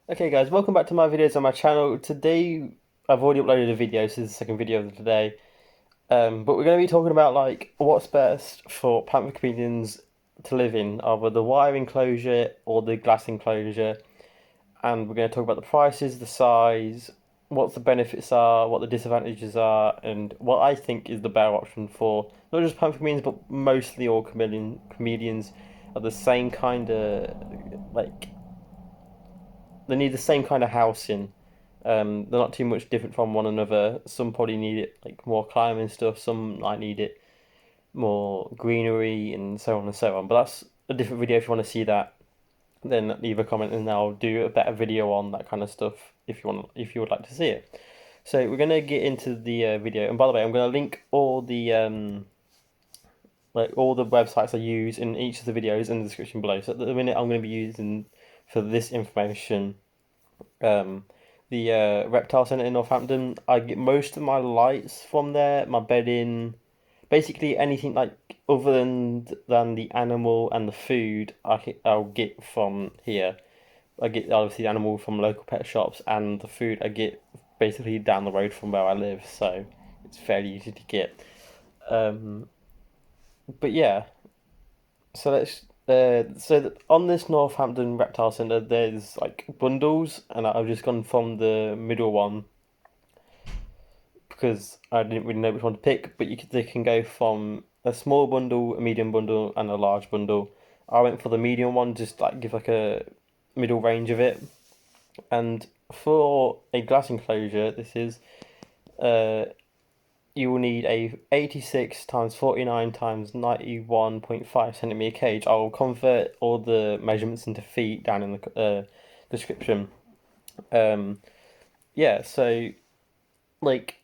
Okay guys, welcome back to my videos on my channel. Today I've already uploaded a video, so this is the second video of the day. But we're going to be talking about like what's best for panther chameleons to live in, either the wire enclosure or the glass enclosure. And we're going to talk about the prices, the size, what the benefits are, what the disadvantages are, and what I think is the better option for not just panther chameleons, but mostly all chameleons are the same kind of like they need the same kind of housing. They're not too much different from one another. Some probably need it like more climbing stuff. Some might need it more greenery and so on and so on. But that's a different video. If you want to see that, then leave a comment and I'll do a better video on that kind of stuff if you want. If you would like to see it. So we're gonna get into the video. And by the way, I'm gonna link all the like all the websites I use in each of the videos in the description below. So at the minute, I'm gonna be using for this information um, the reptile centre in Northampton. I get most of my lights from there, my bedding, basically anything like other than the animal and the food. I'll get from here. I get obviously the animal from local pet shops, and the food I get basically down the road from where I live, so it's fairly easy to get. Um, but yeah, so let's. On this Northampton Reptile Centre, there's like bundles, and I've just gone from the middle one because I didn't really know which one to pick. But they can go from a small bundle, a medium bundle, and a large bundle. I went for the medium one, just like give like a middle range of it. And for a glass enclosure, this is uh you will need a 86 times 49 times 91.5 centimeter cage. I'll convert all the measurements into feet down in the description. Um, yeah, so like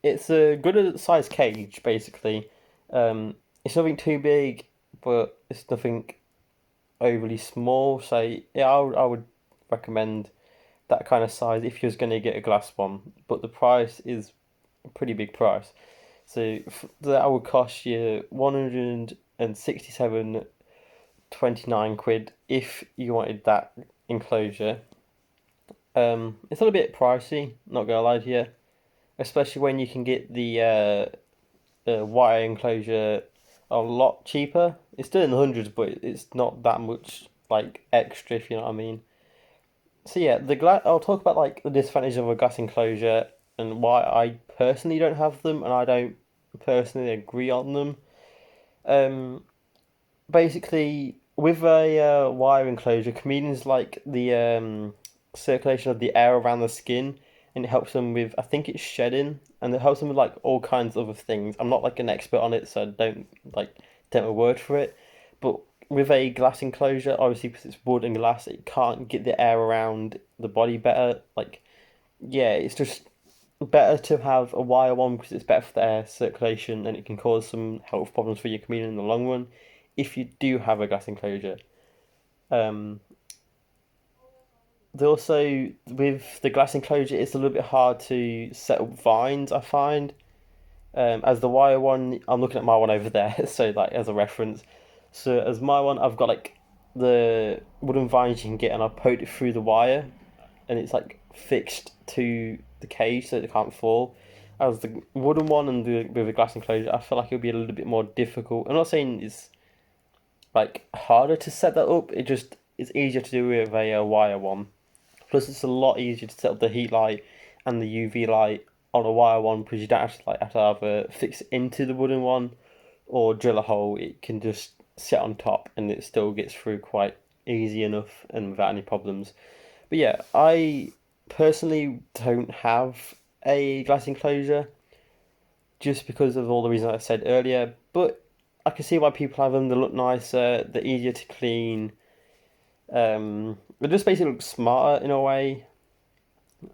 it's a good size cage basically. It's nothing too big, but it's nothing overly small. So yeah, I would recommend that kind of size if you're going to get a glass one. But the price is a pretty big price. So that would cost you 167.29 if you wanted that enclosure. It's a little bit pricey, not gonna lie to you, especially when you can get the wire enclosure a lot cheaper. It's still in the hundreds, but it's not that much like extra, if you know what I mean. So yeah, the glass. I'll talk about like the disadvantages of a glass enclosure and why I personally don't have them, and I don't personally agree on them. Um, Basically, with a wire enclosure, chameleons like the circulation of the air around the skin, and it helps them with, I think it's shedding, and it helps them with like all kinds of other things. I'm not like an expert on it, so I don't like take my word for it. But with a glass enclosure, obviously because it's wood and glass, it can't get the air around the body better. Like, yeah, it's just better to have a wire one because it's better for the air circulation and it can cause some health problems for your chameleon in the long run if you do have a glass enclosure. Um, they also with the glass enclosure, it's a little bit hard to set up vines. I find as the wire one, I'm looking at my one over there, so like as a reference. So as my one, I've got like the wooden vines you can get, and I poked it through the wire, and it's like fixed to the cage so it can't fall. As the wooden one and with the glass enclosure, I feel like it would be a little bit more difficult. I'm not saying it's like harder to set that up. It just it's easier to do with a wire one. Plus, it's a lot easier to set up the heat light and the UV light on a wire one because you don't have to either fix it into the wooden one or drill a hole. It can just sit on top and it still gets through quite easy enough and without any problems. But yeah, I personally don't have a glass enclosure just because of all the reasons I said earlier. But I can see why people have them. They look nicer. They're easier to clean. They just basically look smarter in a way.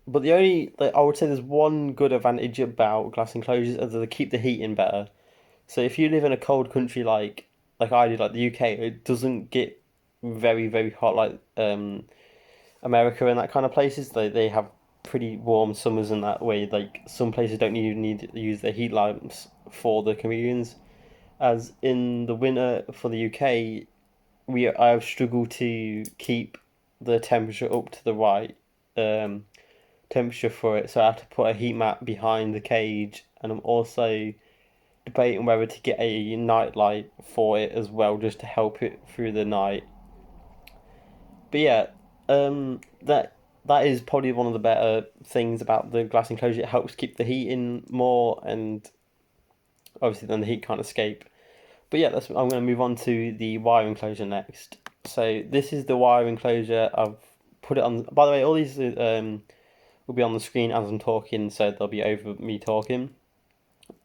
But the only like I would say there's one good advantage about glass enclosures is that they keep the heat in better. So if you live in a cold country like I do, like the UK, it doesn't get very hot like America and that kind of places. They have pretty warm summers in that way. Like some places don't even need to use their heat lamps for the chameleons. As in the winter for the UK, we I have struggled to keep the temperature up to the right temperature for it, so I have to put a heat mat behind the cage, and I'm also debating whether to get a night light for it as well, just to help it through the night. But yeah, that is probably one of the better things about the glass enclosure. It helps keep the heat in more, and obviously then the heat can't escape. But yeah, I'm going to move on to the wire enclosure next. So this is the wire enclosure. I've put it on. By the way, all these will be on the screen as I'm talking, so they'll be over me talking.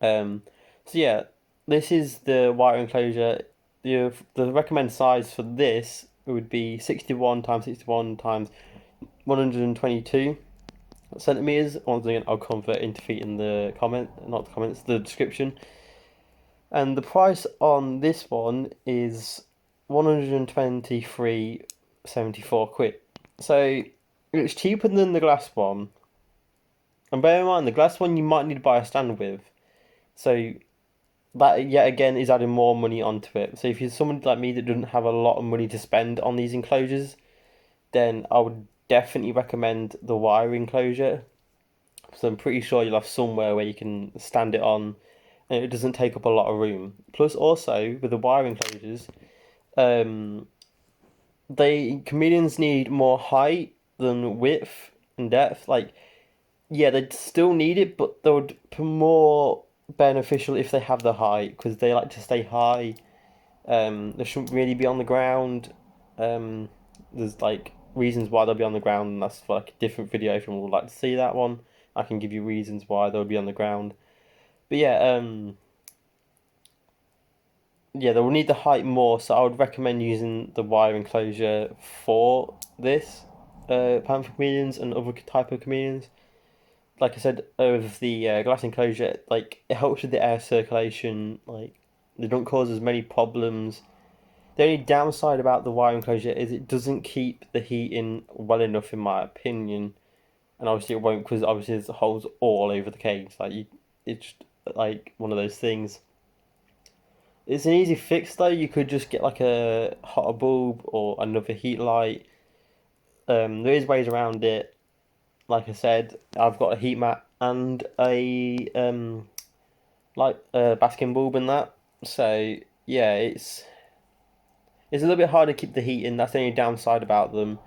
Um, so yeah, this is the wire enclosure. The recommended size for this would be 61 times 61 times 122 centimeters. Once again, I'll convert into feet in the comment, not the comments, the description. And the price on this one is 123.74 quid. So it's cheaper than the glass one. And bear in mind, the glass one you might need to buy a stand with. So that yet again is adding more money onto it. So if you're someone like me that doesn't have a lot of money to spend on these enclosures, then I would definitely recommend the wire enclosure. So I'm pretty sure you'll have somewhere where you can stand it on, and it doesn't take up a lot of room. Plus, also with the wire enclosures, um, chameleons need more height than width and depth. Like, yeah, they'd still need it, but they would be more beneficial if they have the height, because they like to stay high. They shouldn't really be on the ground. There's like reasons why they'll be on the ground, and that's for like a different video. If you would like to see that one, I can give you reasons why they'll be on the ground. But yeah, yeah, they will need the height more, so I would recommend using the wire enclosure for this panther chameleons and other type of chameleons. Like I said, with the glass enclosure, like it helps with the air circulation. Like they don't cause as many problems. The only downside about the wire enclosure is it doesn't keep the heat in well enough, in my opinion. And obviously it won't, because obviously there's holes all over the cage. It's like one of those things. It's an easy fix though. You could just get like a hotter bulb or another heat light. There is ways around it. Like I said, I've got a heat mat and a like a basking bulb in that. So yeah, it's a little bit harder to keep the heat in. That's the only downside about them.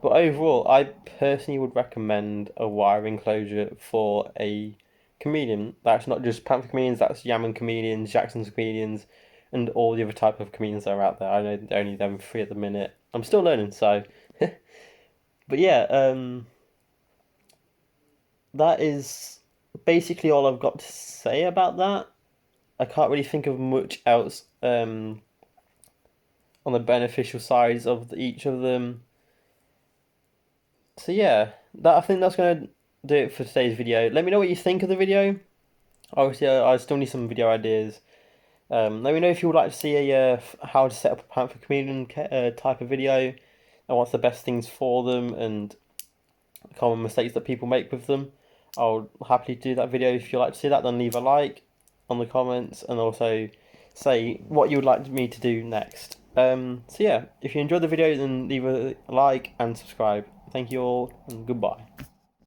But overall, I personally would recommend a wire enclosure for a chameleon. That's not just panther chameleons. That's Yaman chameleons, Jackson's chameleons, and all the other type of chameleons that are out there. I know only them three at the minute. I'm still learning, so. But yeah, that is basically all I've got to say about that. I can't really think of much else on the beneficial sides of each of them. So yeah, I think that's gonna do it for today's video. Let me know what you think of the video. Obviously, I still need some video ideas. Let me know if you would like to see a how to set up a panther chameleon type of video, and what's the best things for them, and common mistakes that people make with them. I'll happily do that video. If you'd like to see that, then leave a like on the comments, and also say what you would like me to do next. So yeah, if you enjoyed the video, then leave a like and subscribe. Thank you all, and goodbye.